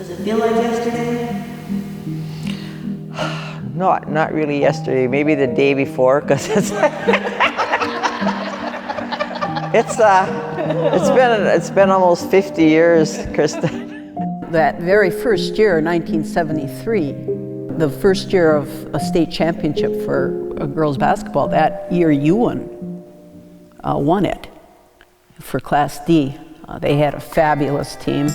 Does it feel like yesterday? Not really yesterday. Maybe the day before, because it's been almost 50 years, Krista. That very first year, 1973, the first year of a state championship for girls basketball, that year Ewen won it for Class D. They had a fabulous team.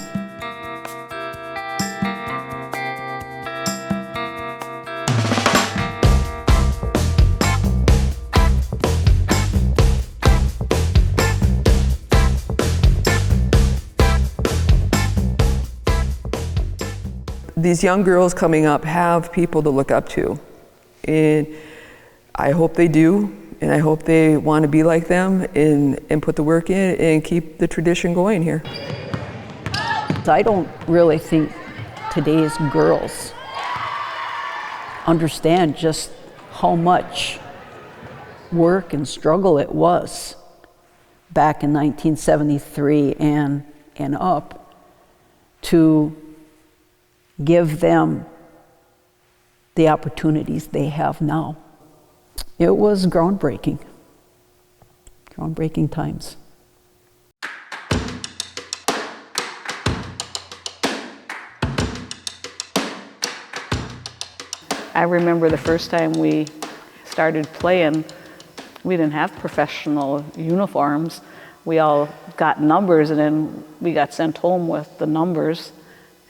These young girls coming up have people to look up to, and I hope they do, and I hope they want to be like them and put the work in and keep the tradition going here. I don't really think today's girls understand just how much work and struggle it was back in 1973 and up to give them the opportunities they have now. It was groundbreaking times. I remember the first time we started playing, we didn't have professional uniforms. We all got numbers, and then we got sent home with the numbers,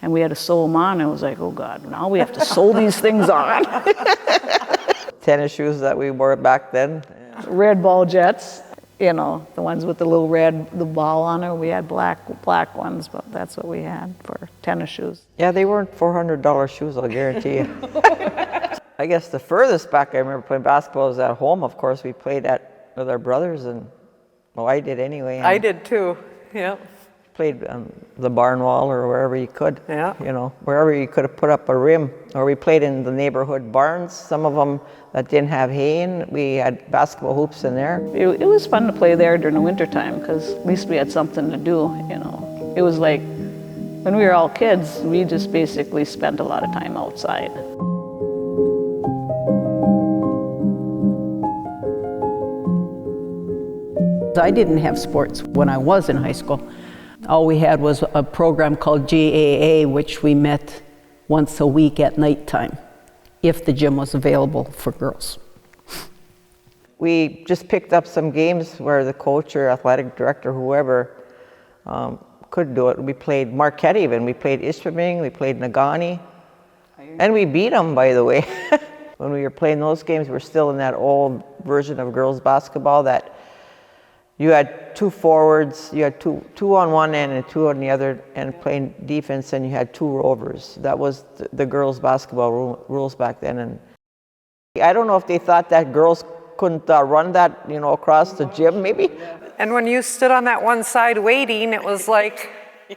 and we had to sew them on. And it was like, oh God, now we have to sew these things on. Tennis shoes that we wore back then. Red ball jets, you know, the ones with the little the ball on it. We had black ones, but that's what we had for tennis shoes. Yeah, they weren't $400 shoes, I'll guarantee you. I guess the furthest back I remember playing basketball was at home. Of course, we played with our brothers, and well, I did anyway. I did too, yeah. Played on the barn wall or wherever you could, yeah. You know, wherever you could have put up a rim. Or we played in the neighborhood barns, some of them that didn't have hay in. We had basketball hoops in there. It was fun to play there during the wintertime because at least we had something to do, you know. It was like, when we were all kids, we just basically spent a lot of time outside. I didn't have sports when I was in high school. All we had was a program called GAA, which we met once a week at nighttime, if the gym was available for girls. We just picked up some games where the coach or athletic director, whoever, could do it. We played Marquette even. We played Ishpeming, we played Nagani, and we beat them, by the way. When we were playing those games, we're still in that old version of girls basketball that you had two forwards, you had two on one end and two on the other end playing defense, and you had two rovers. That was the girls' basketball rules back then. And I don't know if they thought that girls couldn't run that, you know, across the gym, maybe. And when you stood on that one side waiting, it was like,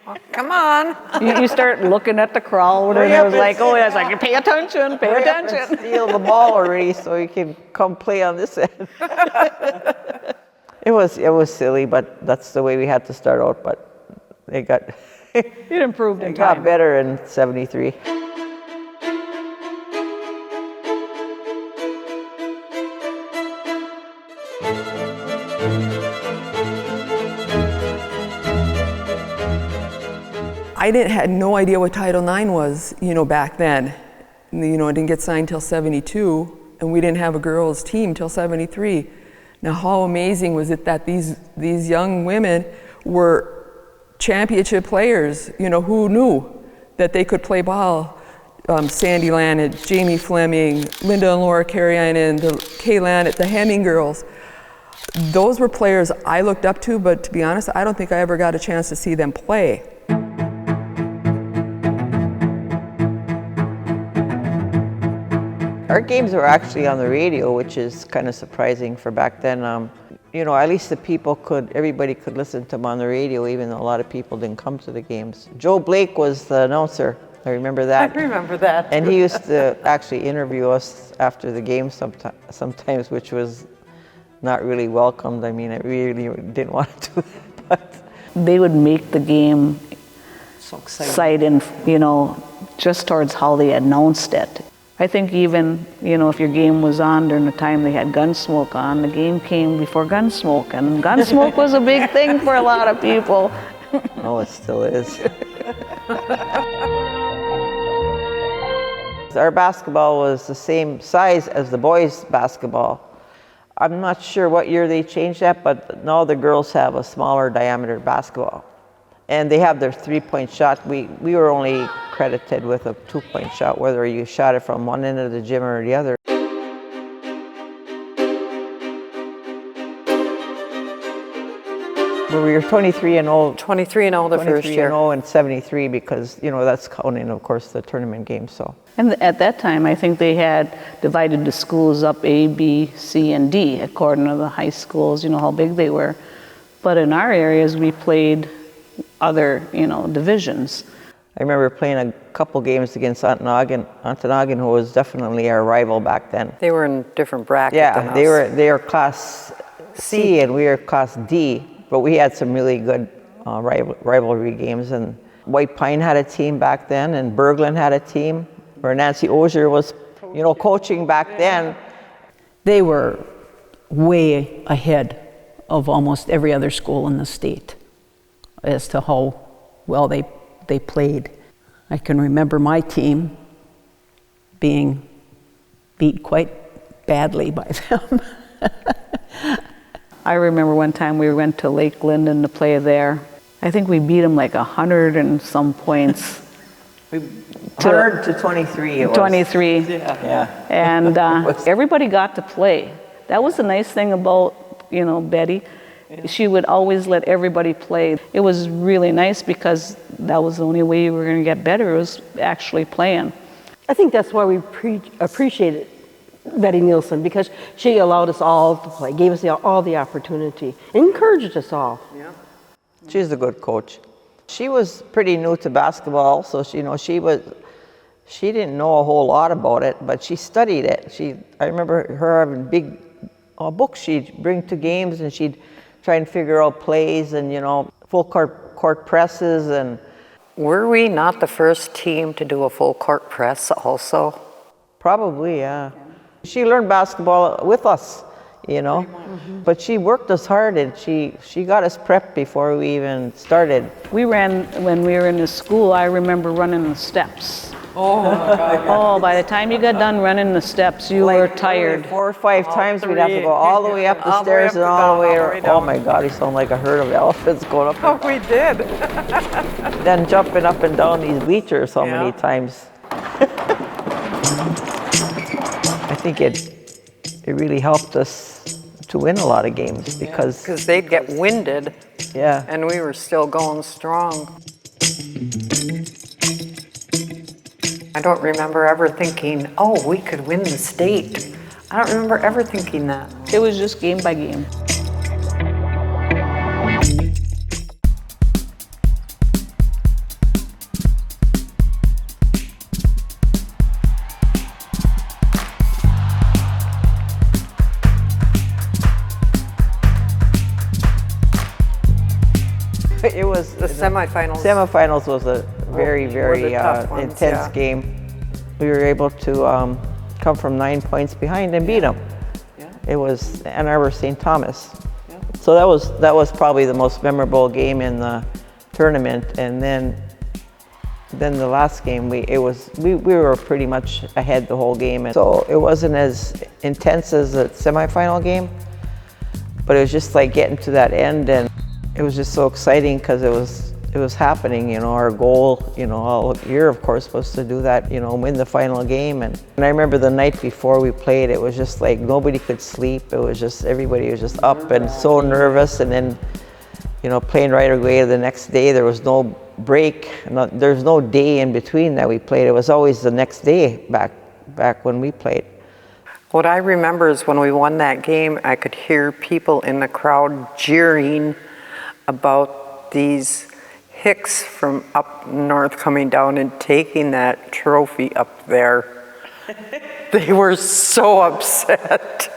oh, come on. You start looking at the crowd, and it was like, oh, it's like, pay attention, pay attention. Steal the ball already so you can come play on this end. It was silly, but that's the way we had to start out. But they got it improved in time. Got better in '73. I had no idea what Title IX was, you know, back then. You know, it didn't get signed till '72, and we didn't have a girls' team till '73. Now, how amazing was it that these young women were championship players? You know, who knew that they could play ball? Sandy Lannett, Jamie Fleming, Linda and Laura Carrion, Kay Lannett, the Hemming girls. Those were players I looked up to, but to be honest, I don't think I ever got a chance to see them play. Our games were actually on the radio, which is kind of surprising for back then. You know, at least everybody could listen to them on the radio, even though a lot of people didn't come to the games. Joe Blake was the announcer. I remember that. I remember that. And he used to actually interview us after the game sometimes, which was not really welcomed. I mean, I really didn't want to do that. But they would make the game So exciting. sight in, just towards how they announced it. I think even, if your game was on during the time they had Gunsmoke on, the game came before Gunsmoke, and Gunsmoke was a big thing for a lot of people. Oh, it still is. Our basketball was the same size as the boys' basketball. I'm not sure what year they changed that, but now the girls have a smaller diameter basketball. And they have their three-point shot. We were only credited with a two-point shot, whether you shot it from one end of the gym or the other. We were 23 and 0. 23 and 0 the first 23 year. and 0 and 73 because, that's counting, of course, the tournament game, so. And at that time, I think they had divided the schools up A, B, C, and D, according to the high schools, how big they were. But in our areas, we played other, divisions. I remember playing a couple games against Ontonagon, who was definitely our rival back then. They were in different brackets than Yeah, us. they were class C and we were class D, but we had some really good rivalry games. And White Pine had a team back then, and Berglund had a team, where Nancy Ozier was, coaching back then. They were way ahead of almost every other school in the state as to how well they played. I can remember my team being beat quite badly by them. I remember one time we went to Lake Linden to play there. I think we beat them like 100 and some points. 100 to 23 it was. 23. Yeah. And everybody got to play. That was the nice thing about, Betty. She would always let everybody play. It was really nice because that was the only way you were going to get better, was actually playing. I think that's why we appreciated Betty Nielsen, because she allowed us all to play, gave us all the opportunity, encouraged us all. Yeah. She's a good coach. She was pretty new to basketball also. She didn't know a whole lot about it, but she studied it. I remember her having big books she'd bring to games, and she'd try and figure out plays and, full court presses. And Were we not the first team to do a full court press also? probably, yeah. She learned basketball with us, but she worked us hard, and she got us prepped before we even started. We ran, when we were in the school, I remember running the steps. Oh, my God. Oh, by the time you got done running the steps, you were tired. 4 or 5 times we'd have to three. go all the way up the All the way stairs up and and all down, the way all the way around. Oh down. my God, you sound like a herd of elephants going up Oh, we did. and then jumping up and down these bleachers so many Yeah. times. I think it really helped us to win a lot of games because, Because they'd get winded, yeah. and we were still going strong. I don't remember ever thinking, oh, we could win the state. I don't remember ever thinking that. It was just game by game. It was The semifinals. Semifinals was a very, were very the tough ones, intense yeah. game. We were able to come from 9 points behind and beat them. Yeah. It was Ann Arbor St. Thomas. So that was probably the most memorable game in the tournament. And then the last game, we were pretty much ahead the whole game. And so it wasn't as intense as the semifinal game, but it was just like getting to that end, and it was just so exciting because it was happening. Our goal, all year, of course, was to do that. Win the final game. And I remember the night before we played, it was just like nobody could sleep. It was just everybody was just up and so nervous. And then, playing right away the next day, there was no break. There's no day in between that we played. It was always the next day back when we played. What I remember is when we won that game, I could hear people in the crowd jeering about these Hicks from up north coming down and taking that trophy up there. They were so upset.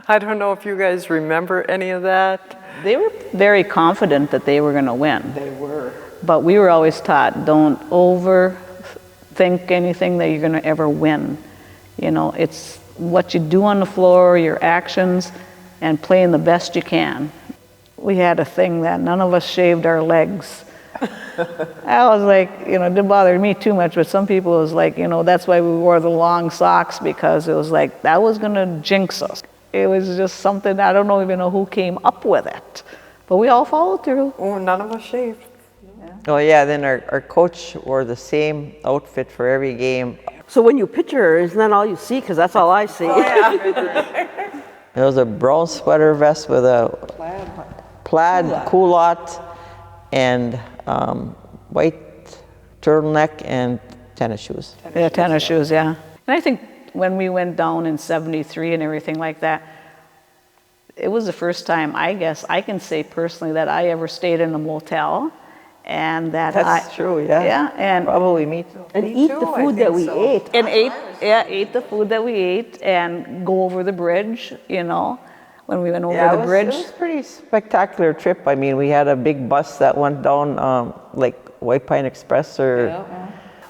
I don't know if you guys remember any of that. They were very confident that they were going to win. They were. But we were always taught, don't overthink anything that you're going to ever win. You know, it's what you do on the floor, your actions, and playing the best you can. We had a thing that none of us shaved our legs. I was like, you know, it didn't bother me too much, but some people it was like, you know, that's why we wore the long socks, because it was like, that was going to jinx us. It was just something, I don't even know who came up with it. But we all followed through. Oh, none of us shaved. Oh yeah, then our coach wore the same outfit for every game. So when you picture her, isn't that all you see? Because that's all I see. It was a brown sweater vest with a plaid culotte and white turtleneck and tennis shoes. Yeah, tennis shoes, yeah. And I think when we went down in '73 and everything like that, it was the first time, I guess, I can say personally that I ever stayed in a motel. And That's true, yeah. Yeah, and Probably me too. And eat the food that we ate. and ate the food that we ate and go over the bridge, you know, when we went over the bridge. It was a pretty spectacular trip. I mean, we had a big bus that went down like White Pine Express or...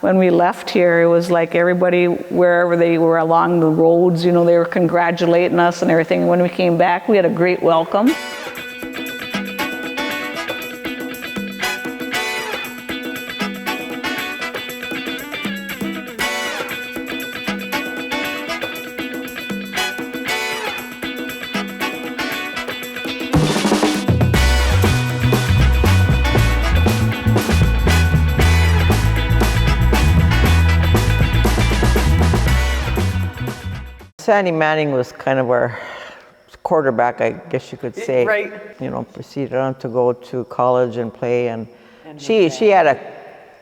When we left here, it was like everybody, wherever they were along the roads, you know, they were congratulating us and everything. And when we came back, we had a great welcome. Sandy Manning was kind of our quarterback, I guess you could say. Right. You know, proceeded on to go to college and play, and she had a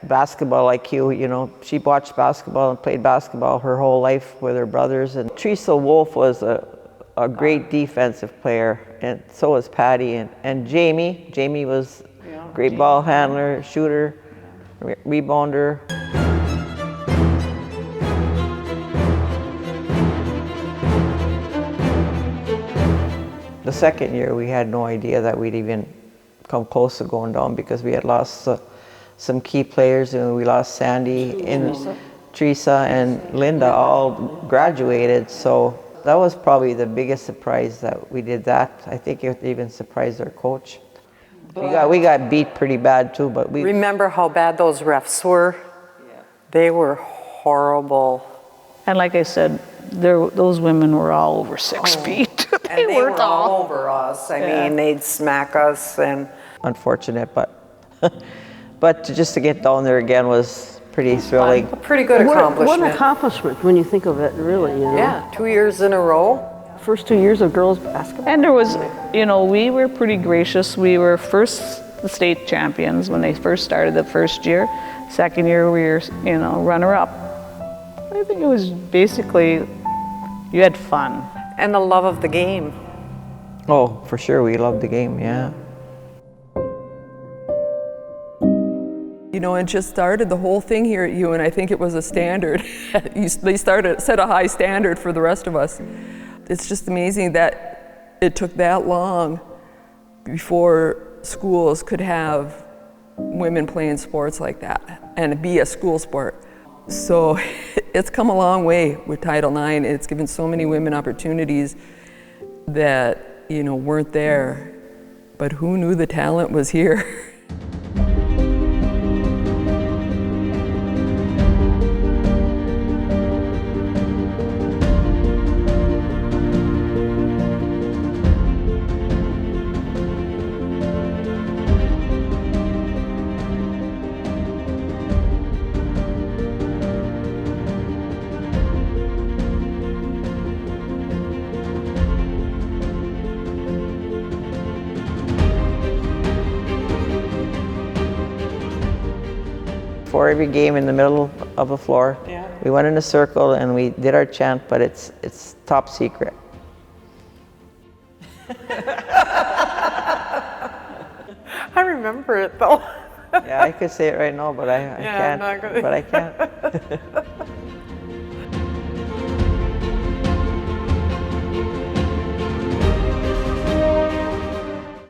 basketball IQ. You know, she watched basketball and played basketball her whole life with her brothers. And Teresa Wolf was a great defensive player, and so was Patty and Jamie. Jamie was a great ball handler, shooter, rebounder. The second year, we had no idea that we'd even come close to going down because we had lost some key players. And we lost Sandy, and Teresa, and Linda all graduated. So that was probably the biggest surprise that we did that. I think it even surprised our coach. We got beat pretty bad too, but we... Remember how bad those refs were? Yeah. They were horrible. And like I said, those women were all over 6 feet. And they were all over us. I mean, they'd smack us and... Unfortunate, but just to get down there again was pretty thrilling. A pretty good accomplishment. What an accomplishment when you think of it, really. You know? Yeah, 2 years in a row. First 2 years of girls basketball. And there was, you know, we were pretty gracious. We were first the state champions when they first started the first year. Second year we were, you know, runner-up. I think it was basically, you had fun. And the love of the game. Oh, for sure, we loved the game, yeah. You know, it just started the whole thing here at Ewen. I think it was a standard. They set a high standard for the rest of us. It's just amazing that it took that long before schools could have women playing sports like that and be a school sport. So it's come a long way with Title IX. It's given so many women opportunities that, you know, weren't there. But who knew the talent was here? Before every game in the middle of the floor, we went in a circle and we did our chant, but it's top secret. I remember it though. Yeah, I could say it right now, but I can't. not gonna. But I can't.